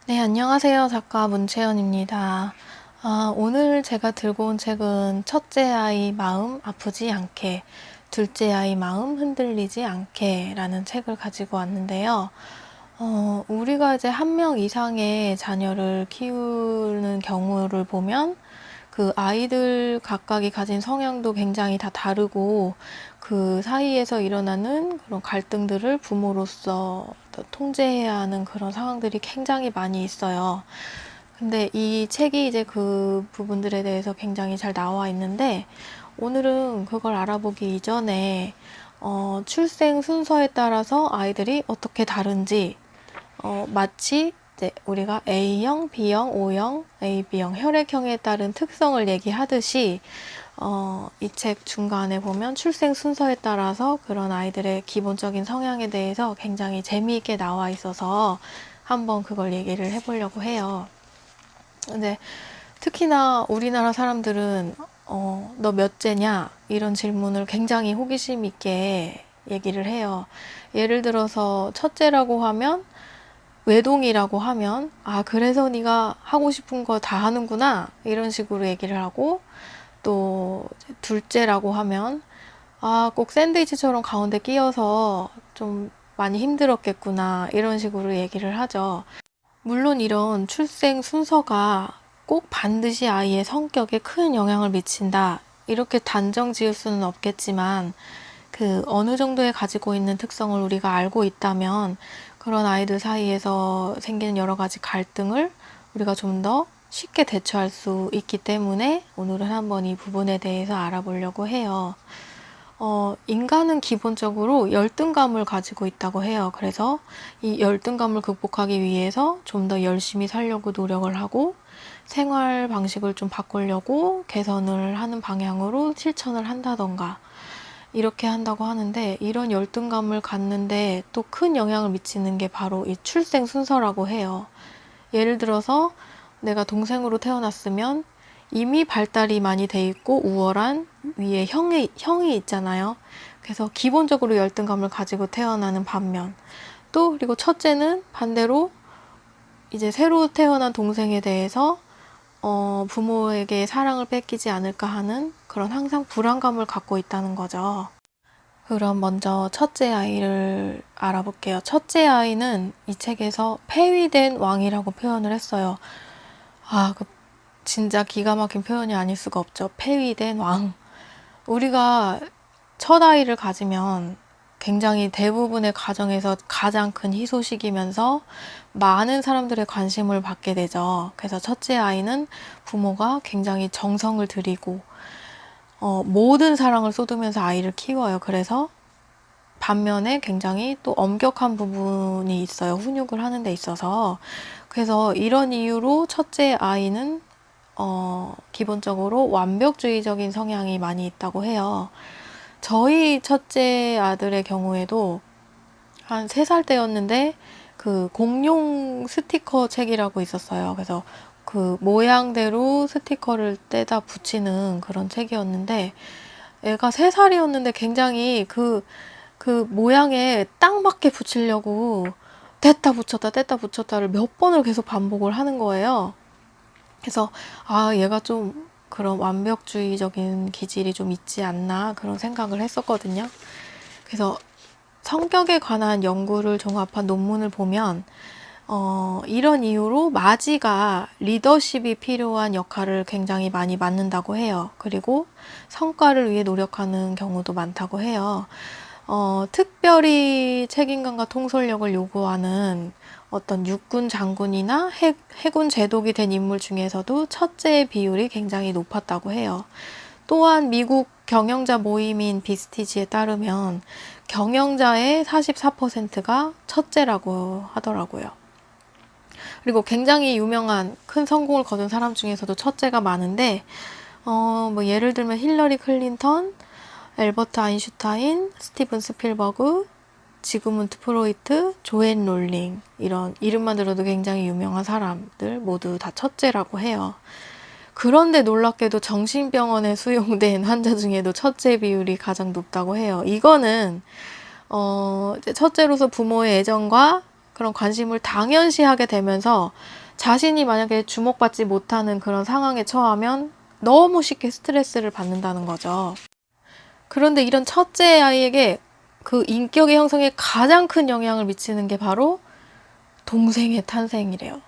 네, 안녕하세요. 작가 문채연입니다. 오늘 제가 들고 온 책은 첫째 아이 마음 아프지 않게, 둘째 아이 마음 흔들리지 않게 라는 책을 가지고 왔는데요. 우리가 이제 한 명 이상의 자녀를 키우는 경우를 보면 그 아이들 각각이 가진 성향도 굉장히 다 다르고 그 사이에서 일어나는 그런 갈등들을 부모로서 통제해야 하는 그런 상황들이 굉장히 많이 있어요. 근데 이 책이 이제 그 부분들에 대해서 굉장히 잘 나와 있는데 오늘은 그걸 알아보기 이전에 출생 순서에 따라서 아이들이 어떻게 다른지 마치 이제 우리가 A형, B형, O형, AB형, 혈액형에 따른 특성을 얘기하듯이 이 책 중간에 보면 출생 순서에 따라서 그런 아이들의 기본적인 성향에 대해서 굉장히 재미있게 나와 있어서 한번 그걸 얘기를 해보려고 해요. 근데 특히나 우리나라 사람들은 너 몇째냐? 이런 질문을 굉장히 호기심 있게 얘기를 해요. 예를 들어서 첫째라고 하면 외동이라고 하면 그래서 네가 하고 싶은 거 다 하는구나 이런 식으로 얘기를 하고 또 둘째라고 하면 꼭 샌드위치처럼 가운데 끼어서 좀 많이 힘들었겠구나 이런 식으로 얘기를 하죠. 물론 이런 출생 순서가 꼭 반드시 아이의 성격에 큰 영향을 미친다 이렇게 단정 지을 수는 없겠지만 그 어느 정도의 가지고 있는 특성을 우리가 알고 있다면 그런 아이들 사이에서 생기는 여러 가지 갈등을 우리가 좀 더 쉽게 대처할 수 있기 때문에 오늘은 한번 이 부분에 대해서 알아보려고 해요. 인간은 기본적으로 열등감을 가지고 있다고 해요. 그래서 이 열등감을 극복하기 위해서 좀 더 열심히 살려고 노력을 하고 생활 방식을 좀 바꾸려고 개선을 하는 방향으로 실천을 한다던가 이렇게 한다고 하는데 이런 열등감을 갖는데 또 큰 영향을 미치는 게 바로 이 출생 순서라고 해요. 예를 들어서 내가 동생으로 태어났으면 이미 발달이 많이 돼 있고 우월한 위에 형이 있잖아요. 그래서 기본적으로 열등감을 가지고 태어나는 반면 또 그리고 첫째는 반대로 이제 새로 태어난 동생에 대해서 부모에게 사랑을 뺏기지 않을까 하는 그런 항상 불안감을 갖고 있다는 거죠. 그럼 먼저 첫째 아이를 알아볼게요. 첫째 아이는 이 책에서 폐위된 왕이라고 표현을 했어요. 그 진짜 기가 막힌 표현이 아닐 수가 없죠. 폐위된 왕. 우리가 첫 아이를 가지면 굉장히 대부분의 가정에서 가장 큰 희소식이면서 많은 사람들의 관심을 받게 되죠. 그래서 첫째 아이는 부모가 굉장히 정성을 들이고 모든 사랑을 쏟으면서 아이를 키워요. 그래서 반면에 굉장히 또 엄격한 부분이 있어요. 훈육을 하는 데 있어서. 그래서 이런 이유로 첫째 아이는 기본적으로 완벽주의적인 성향이 많이 있다고 해요. 저희 첫째 아들의 경우에도 한 3살 때였는데 그 공룡 스티커 책이라고 있었어요. 그래서 그 모양대로 스티커를 떼다 붙이는 그런 책이었는데 애가 3살이었는데 굉장히 그 모양에 딱 맞게 붙이려고 뗐다 붙였다 뗐다 붙였다를 몇 번을 계속 반복을 하는 거예요. 그래서 얘가 좀 그런 완벽주의적인 기질이 좀 있지 않나 그런 생각을 했었거든요. 그래서 성격에 관한 연구를 종합한 논문을 보면 이런 이유로 마지가 리더십이 필요한 역할을 굉장히 많이 맡는다고 해요. 그리고 성과를 위해 노력하는 경우도 많다고 해요. 특별히 책임감과 통솔력을 요구하는 어떤 육군 장군이나 해군 제독이 된 인물 중에서도 첫째의 비율이 굉장히 높았다고 해요. 또한 미국 경영자 모임인 비스티지에 따르면 경영자의 44%가 첫째라고 하더라고요. 그리고 굉장히 유명한 큰 성공을 거둔 사람 중에서도 첫째가 많은데 뭐 예를 들면 힐러리 클린턴, 엘버트 아인슈타인, 스티븐 스필버그, 지그문트 프로이트, 조앤 롤링 이런 이름만 들어도 굉장히 유명한 사람들 모두 다 첫째라고 해요. 그런데 놀랍게도 정신병원에 수용된 환자 중에도 첫째 비율이 가장 높다고 해요. 이거는 첫째로서 부모의 애정과 그런 관심을 당연시하게 되면서 자신이 만약에 주목받지 못하는 그런 상황에 처하면 너무 쉽게 스트레스를 받는다는 거죠. 그런데 이런 첫째 아이에게 그 인격의 형성에 가장 큰 영향을 미치는 게 바로 동생의 탄생이래요.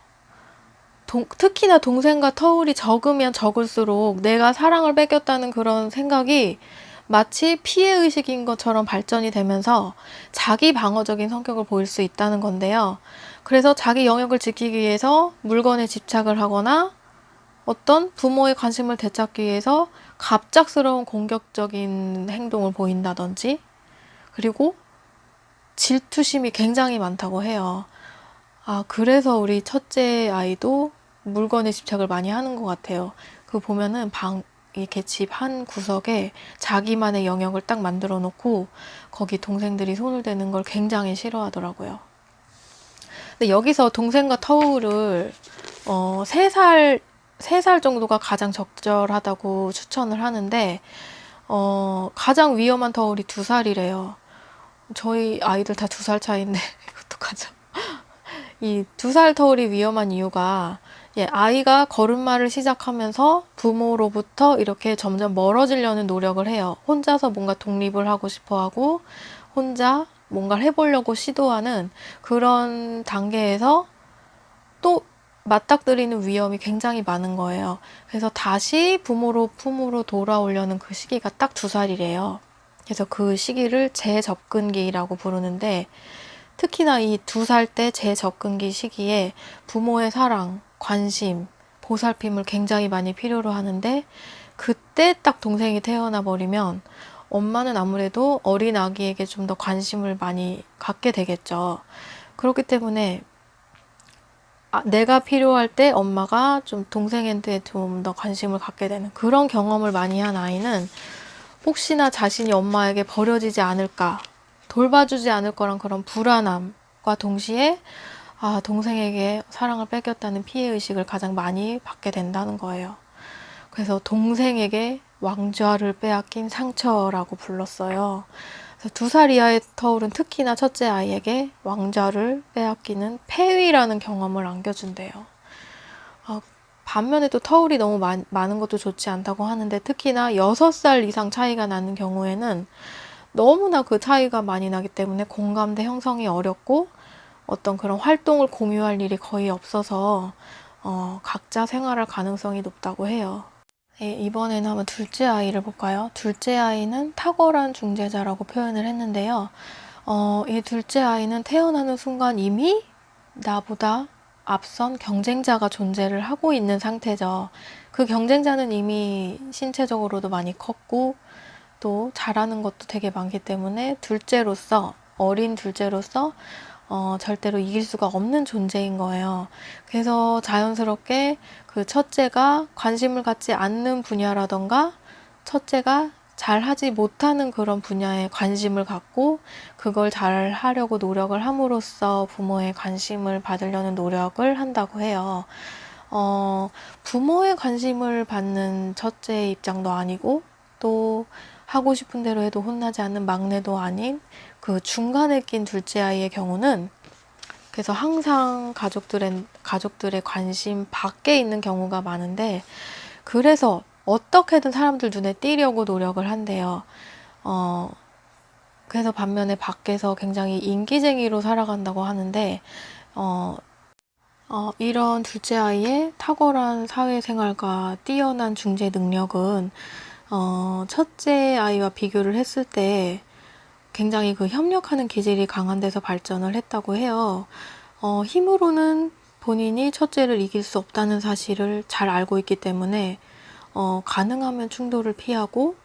특히나 동생과 터울이 적으면 적을수록 내가 사랑을 뺏겼다는 그런 생각이 마치 피해의식인 것처럼 발전이 되면서 자기 방어적인 성격을 보일 수 있다는 건데요. 그래서 자기 영역을 지키기 위해서 물건에 집착을 하거나 어떤 부모의 관심을 되찾기 위해서 갑작스러운 공격적인 행동을 보인다든지, 그리고 질투심이 굉장히 많다고 해요. 그래서 우리 첫째 아이도 물건에 집착을 많이 하는 것 같아요. 그 보면은 이렇게 집 한 구석에 자기만의 영역을 딱 만들어 놓고 거기 동생들이 손을 대는 걸 굉장히 싫어하더라고요. 근데 여기서 동생과 터울을 3살 정도가 가장 적절하다고 추천을 하는데 가장 위험한 터울이 2살이래요. 저희 아이들 다 2살 차이인데 어떡하죠? 이 2살 터울이 위험한 이유가 아이가 걸음마를 시작하면서 부모로부터 이렇게 점점 멀어지려는 노력을 해요. 혼자서 뭔가 독립을 하고 싶어 하고 혼자 뭔가를 해보려고 시도하는 그런 단계에서 또 맞닥뜨리는 위험이 굉장히 많은 거예요. 그래서 다시 품으로 돌아오려는 그 시기가 딱 2살이래요. 그래서 그 시기를 재접근기라고 부르는데 특히나 이 2살 때 재접근기 시기에 부모의 사랑, 관심, 보살핌을 굉장히 많이 필요로 하는데 그때 딱 동생이 태어나 버리면 엄마는 아무래도 어린 아기에게 좀 더 관심을 많이 갖게 되겠죠. 그렇기 때문에 내가 필요할 때 엄마가 좀 동생한테 좀 더 관심을 갖게 되는 그런 경험을 많이 한 아이는 혹시나 자신이 엄마에게 버려지지 않을까, 돌봐주지 않을 거란 그런 불안함과 동시에 동생에게 사랑을 뺏겼다는 피해의식을 가장 많이 받게 된다는 거예요. 그래서 동생에게 왕좌를 빼앗긴 상처라고 불렀어요. 그래서 2살 이하의 터울은 특히나 첫째 아이에게 왕좌를 빼앗기는 폐위라는 경험을 안겨준대요. 반면에 또 터울이 너무 많은 것도 좋지 않다고 하는데 특히나 6살 이상 차이가 나는 경우에는 너무나 그 차이가 많이 나기 때문에 공감대 형성이 어렵고 어떤 그런 활동을 공유할 일이 거의 없어서 각자 생활할 가능성이 높다고 해요. 이번에는 한번 둘째 아이를 볼까요? 둘째 아이는 탁월한 중재자라고 표현을 했는데요. 이 둘째 아이는 태어나는 순간 이미 나보다 앞선 경쟁자가 존재를 하고 있는 상태죠. 그 경쟁자는 이미 신체적으로도 많이 컸고 또 잘하는 것도 되게 많기 때문에 어린 둘째로서 절대로 이길 수가 없는 존재인 거예요. 그래서 자연스럽게 그 첫째가 관심을 갖지 않는 분야라던가 첫째가 잘 하지 못하는 그런 분야에 관심을 갖고 그걸 잘 하려고 노력을 함으로써 부모의 관심을 받으려는 노력을 한다고 해요. 부모의 관심을 받는 첫째의 입장도 아니고 또 하고 싶은 대로 해도 혼나지 않는 막내도 아닌 그 중간에 낀 둘째 아이의 경우는 그래서 항상 가족들의 관심 밖에 있는 경우가 많은데 그래서 어떻게든 사람들 눈에 띄려고 노력을 한대요. 그래서 반면에 밖에서 굉장히 인기쟁이로 살아간다고 하는데 이런 둘째 아이의 탁월한 사회생활과 뛰어난 중재 능력은 첫째 아이와 비교를 했을 때 굉장히 그 협력하는 기질이 강한 데서 발전을 했다고 해요. 힘으로는 본인이 첫째를 이길 수 없다는 사실을 잘 알고 있기 때문에 가능하면 충돌을 피하고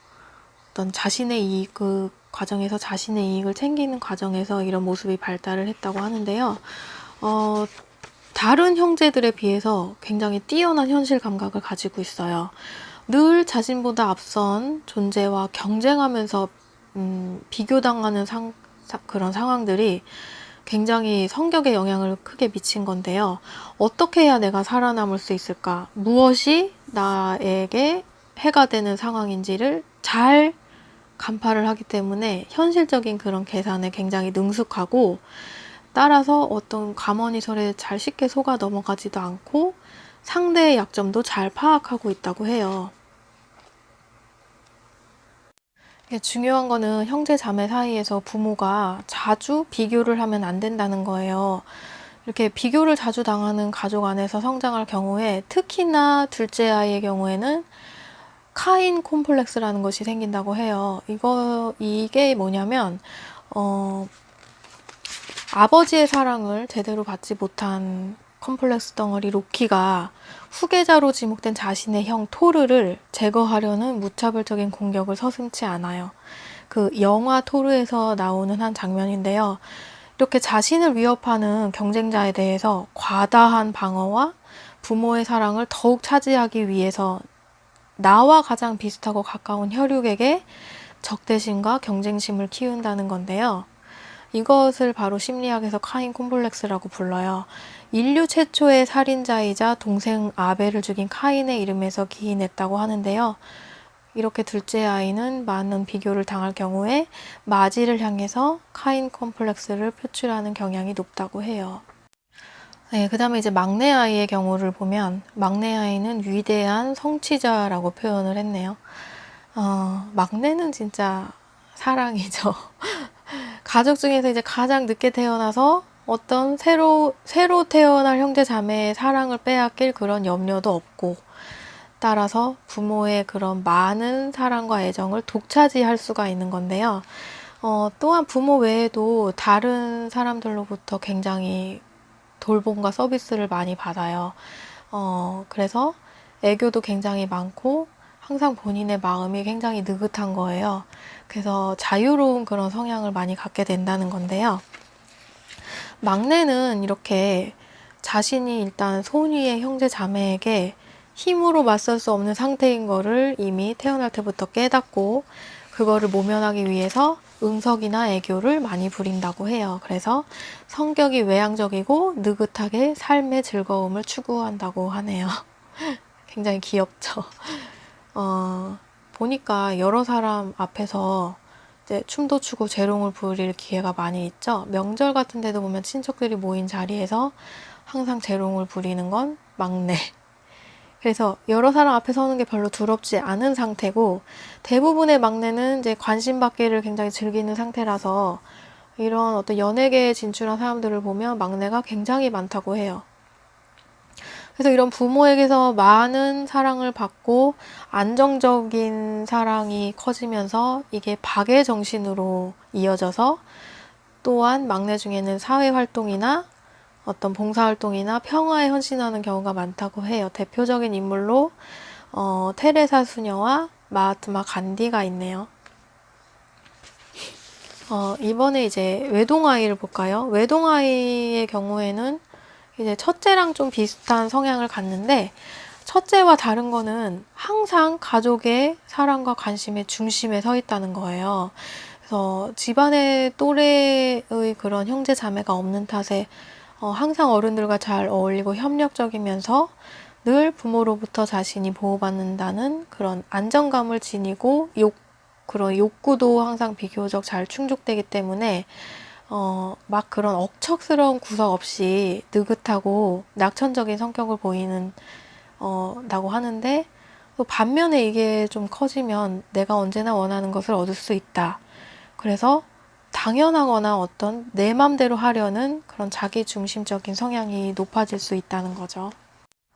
어떤 자신의 그 과정에서 자신의 이익을 챙기는 과정에서 이런 모습이 발달을 했다고 하는데요. 다른 형제들에 비해서 굉장히 뛰어난 현실 감각을 가지고 있어요. 늘 자신보다 앞선 존재와 경쟁하면서 비교당하는 그런 상황들이 굉장히 성격에 영향을 크게 미친 건데요. 어떻게 해야 내가 살아남을 수 있을까? 무엇이 나에게 해가 되는 상황인지를 잘 간파를 하기 때문에 현실적인 그런 계산에 굉장히 능숙하고 따라서 어떤 감언이설에 잘 쉽게 속아 넘어가지도 않고 상대의 약점도 잘 파악하고 있다고 해요. 중요한 거는 형제 자매 사이에서 부모가 자주 비교를 하면 안 된다는 거예요. 이렇게 비교를 자주 당하는 가족 안에서 성장할 경우에 특히나 둘째 아이의 경우에는 카인 콤플렉스라는 것이 생긴다고 해요. 이게 뭐냐면, 아버지의 사랑을 제대로 받지 못한 컴플렉스 덩어리 로키가 후계자로 지목된 자신의 형 토르를 제거하려는 무차별적인 공격을 서슴지 않아요. 그 영화 토르에서 나오는 한 장면인데요. 이렇게 자신을 위협하는 경쟁자에 대해서 과다한 방어와 부모의 사랑을 더욱 차지하기 위해서 나와 가장 비슷하고 가까운 혈육에게 적대심과 경쟁심을 키운다는 건데요. 이것을 바로 심리학에서 카인 콤플렉스라고 불러요. 인류 최초의 살인자이자 동생 아벨을 죽인 카인의 이름에서 기인했다고 하는데요. 이렇게 둘째 아이는 많은 비교를 당할 경우에 마지를 향해서 카인 콤플렉스를 표출하는 경향이 높다고 해요. 네, 그 다음에 이제 막내 아이의 경우를 보면 막내 아이는 위대한 성취자라고 표현을 했네요. 막내는 진짜 사랑이죠. 가족 중에서 이제 가장 늦게 태어나서 어떤 새로 태어날 형제 자매의 사랑을 빼앗길 그런 염려도 없고, 따라서 부모의 그런 많은 사랑과 애정을 독차지할 수가 있는 건데요. 또한 부모 외에도 다른 사람들로부터 굉장히 돌봄과 서비스를 많이 받아요. 그래서 애교도 굉장히 많고 항상 본인의 마음이 굉장히 느긋한 거예요. 그래서 자유로운 그런 성향을 많이 갖게 된다는 건데요. 막내는 이렇게 자신이 일단 손위의 형제 자매에게 힘으로 맞설 수 없는 상태인 거를 이미 태어날 때부터 깨닫고 그거를 모면하기 위해서 응석이나 애교를 많이 부린다고 해요. 그래서 성격이 외향적이고 느긋하게 삶의 즐거움을 추구한다고 하네요. 굉장히 귀엽죠. 보니까 여러 사람 앞에서 이제 춤도 추고 재롱을 부릴 기회가 많이 있죠. 명절 같은 데도 보면 친척들이 모인 자리에서 항상 재롱을 부리는 건 막내. 그래서 여러 사람 앞에 서는 게 별로 두렵지 않은 상태고, 대부분의 막내는 이제 관심 받기를 굉장히 즐기는 상태라서 이런 어떤 연예계에 진출한 사람들을 보면 막내가 굉장히 많다고 해요. 그래서 이런 부모에게서 많은 사랑을 받고 안정적인 사랑이 커지면서 이게 박애 정신으로 이어져서 또한 막내 중에는 사회활동이나 어떤 봉사활동이나 평화에 헌신하는 경우가 많다고 해요. 대표적인 인물로 테레사 수녀와 마하트마 간디가 있네요. 이번에 이제 외동아이를 볼까요? 외동아이의 경우에는 이제 첫째랑 좀 비슷한 성향을 갖는데, 첫째와 다른 거는 항상 가족의 사랑과 관심의 중심에 서 있다는 거예요. 그래서 집안의 또래의 그런 형제 자매가 없는 탓에 항상 어른들과 잘 어울리고 협력적이면서 늘 부모로부터 자신이 보호받는다는 그런 안정감을 지니고 그런 욕구도 항상 비교적 잘 충족되기 때문에 막 그런 억척스러운 구석 없이 느긋하고 낙천적인 성격을 보이는 다고 하는데, 또 반면에 이게 좀 커지면 내가 언제나 원하는 것을 얻을 수 있다. 그래서 당연하거나 어떤 내 맘대로 하려는 그런 자기중심적인 성향이 높아질 수 있다는 거죠.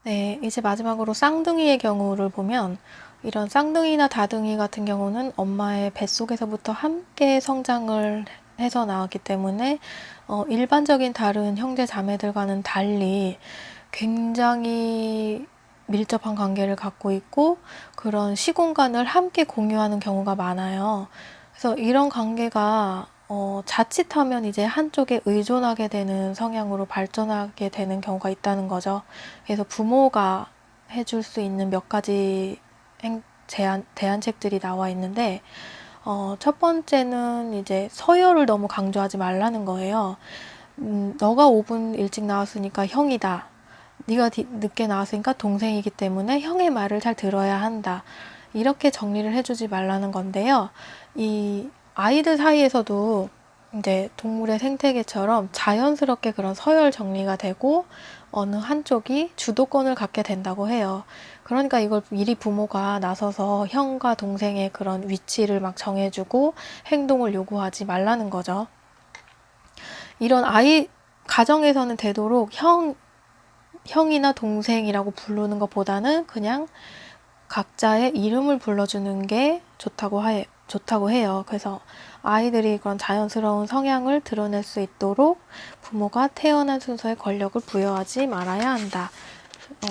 네, 이제 마지막으로 쌍둥이의 경우를 보면, 이런 쌍둥이나 다둥이 같은 경우는 엄마의 뱃속에서부터 함께 성장을 해서 나왔기 때문에 일반적인 다른 형제 자매들과는 달리 굉장히 밀접한 관계를 갖고 있고 그런 시공간을 함께 공유하는 경우가 많아요. 그래서 이런 관계가 자칫하면 이제 한쪽에 의존하게 되는 성향으로 발전하게 되는 경우가 있다는 거죠. 그래서 부모가 해줄 수 있는 몇 가지 대안책들이 나와 있는데, 첫 번째는 이제 서열을 너무 강조하지 말라는 거예요. 너가 5분 일찍 나왔으니까 형이다. 네가 늦게 나왔으니까 동생이기 때문에 형의 말을 잘 들어야 한다. 이렇게 정리를 해주지 말라는 건데요. 이 아이들 사이에서도 이제 동물의 생태계처럼 자연스럽게 그런 서열 정리가 되고 어느 한쪽이 주도권을 갖게 된다고 해요. 그러니까 이걸 미리 부모가 나서서 형과 동생의 그런 위치를 막 정해주고 행동을 요구하지 말라는 거죠. 이런 가정에서는 되도록 형이나 동생이라고 부르는 것보다는 그냥 각자의 이름을 불러주는 게 좋다고 해요. 그래서 아이들이 그런 자연스러운 성향을 드러낼 수 있도록 부모가 태어난 순서에 권력을 부여하지 말아야 한다.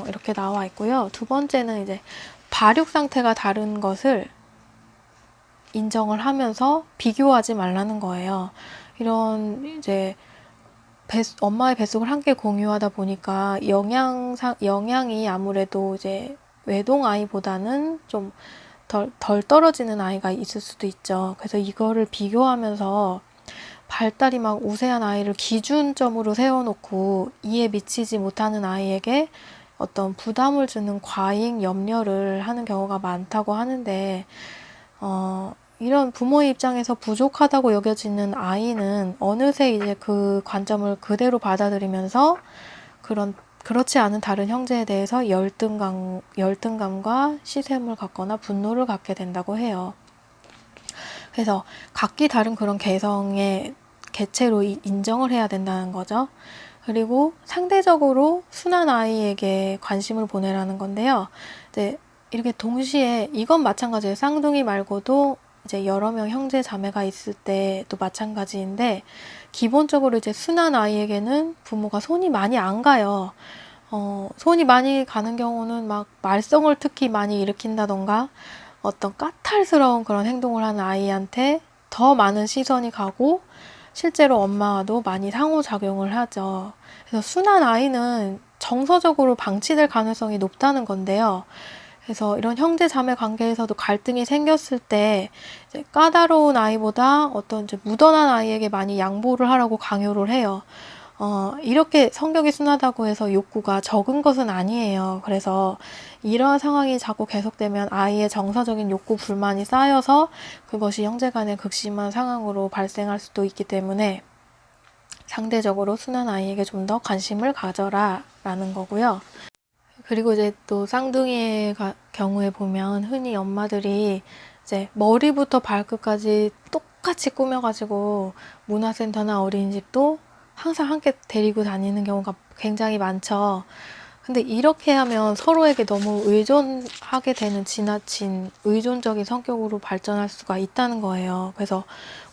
이렇게 나와 있고요. 두 번째는 이제 발육 상태가 다른 것을 인정을 하면서 비교하지 말라는 거예요. 이런 이제 엄마의 뱃속을 함께 공유하다 보니까 영양이 아무래도 이제 외동 아이보다는 좀 덜 떨어지는 아이가 있을 수도 있죠. 그래서 이거를 비교하면서 발달이 막 우세한 아이를 기준점으로 세워놓고 이에 미치지 못하는 아이에게 어떤 부담을 주는 과잉 염려를 하는 경우가 많다고 하는데, 이런 부모의 입장에서 부족하다고 여겨지는 아이는 어느새 이제 그 관점을 그대로 받아들이면서 그렇지 않은 다른 형제에 대해서 열등감과 시샘을 갖거나 분노를 갖게 된다고 해요. 그래서 각기 다른 그런 개성의 개체로 인정을 해야 된다는 거죠. 그리고 상대적으로 순한 아이에게 관심을 보내라는 건데요. 이제 이렇게 동시에 이건 마찬가지예요. 쌍둥이 말고도 이제 여러 명 형제 자매가 있을 때도 마찬가지인데, 기본적으로 이제 순한 아이에게는 부모가 손이 많이 안 가요. 손이 많이 가는 경우는 막 말썽을 특히 많이 일으킨다던가 어떤 까탈스러운 그런 행동을 하는 아이한테 더 많은 시선이 가고 실제로 엄마와도 많이 상호작용을 하죠. 그래서 순한 아이는 정서적으로 방치될 가능성이 높다는 건데요. 그래서 이런 형제 자매 관계에서도 갈등이 생겼을 때 이제 까다로운 아이보다 어떤 이제 무던한 아이에게 많이 양보를 하라고 강요를 해요. 이렇게 성격이 순하다고 해서 욕구가 적은 것은 아니에요. 그래서 이러한 상황이 자꾸 계속되면 아이의 정서적인 욕구 불만이 쌓여서 그것이 형제 간의 극심한 상황으로 발생할 수도 있기 때문에 상대적으로 순한 아이에게 좀 더 관심을 가져라 라는 거고요. 그리고 이제 또 쌍둥이의 경우에 보면 흔히 엄마들이 이제 머리부터 발끝까지 똑같이 꾸며가지고 문화센터나 어린이집도 항상 함께 데리고 다니는 경우가 굉장히 많죠. 근데 이렇게 하면 서로에게 너무 의존하게 되는 지나친 의존적인 성격으로 발전할 수가 있다는 거예요. 그래서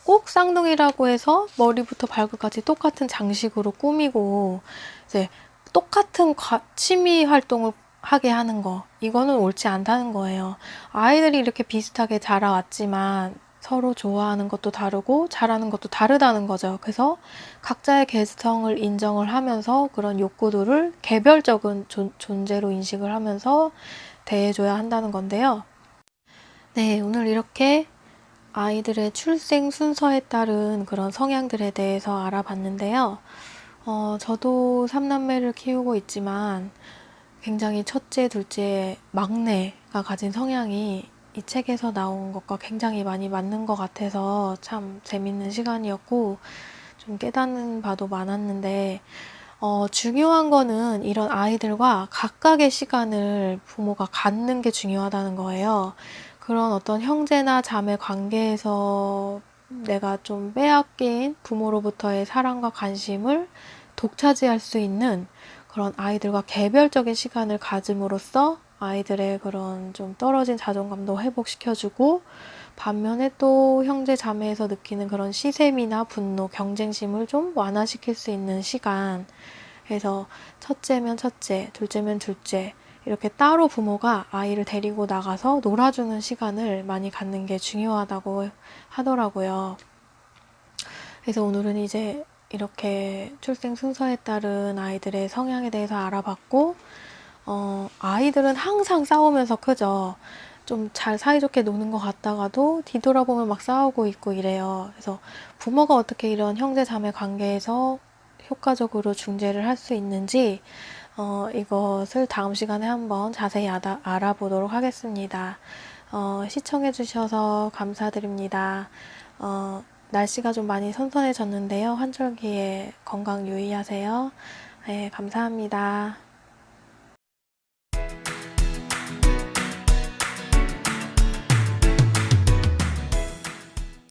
꼭 쌍둥이라고 해서 머리부터 발끝까지 똑같은 장식으로 꾸미고 이제 똑같은 취미 활동을 하게 하는 거, 이거는 옳지 않다는 거예요. 아이들이 이렇게 비슷하게 자라왔지만 서로 좋아하는 것도 다르고 잘하는 것도 다르다는 거죠. 그래서 각자의 개성을 인정을 하면서 그런 욕구들을 개별적인 존재로 인식을 하면서 대해줘야 한다는 건데요. 네, 오늘 이렇게 아이들의 출생 순서에 따른 그런 성향들에 대해서 알아봤는데요. 저도 삼남매를 키우고 있지만 굉장히 첫째, 둘째, 막내가 가진 성향이 이 책에서 나온 것과 굉장히 많이 맞는 것 같아서 참 재밌는 시간이었고 좀 깨닫는 바도 많았는데, 중요한 거는 이런 아이들과 각각의 시간을 부모가 갖는 게 중요하다는 거예요. 그런 어떤 형제나 자매 관계에서 내가 좀 빼앗긴 부모로부터의 사랑과 관심을 독차지할 수 있는 그런 아이들과 개별적인 시간을 가짐으로써 아이들의 그런 좀 떨어진 자존감도 회복시켜주고, 반면에 또 형제 자매에서 느끼는 그런 시샘이나 분노, 경쟁심을 좀 완화시킬 수 있는 시간. 그래서 첫째면 첫째, 둘째면 둘째, 이렇게 따로 부모가 아이를 데리고 나가서 놀아주는 시간을 많이 갖는 게 중요하다고 하더라고요. 그래서 오늘은 이제 이렇게 출생 순서에 따른 아이들의 성향에 대해서 알아봤고, 아이들은 항상 싸우면서 크죠. 좀 잘 사이좋게 노는 것 같다가도 뒤돌아보면 막 싸우고 있고 이래요. 그래서 부모가 어떻게 이런 형제 자매 관계에서 효과적으로 중재를 할 수 있는지 이것을 다음 시간에 한번 자세히 알아보도록 하겠습니다. 시청해주셔서 감사드립니다. 날씨가 좀 많이 선선해졌는데요. 환절기에 건강 유의하세요. 네, 감사합니다.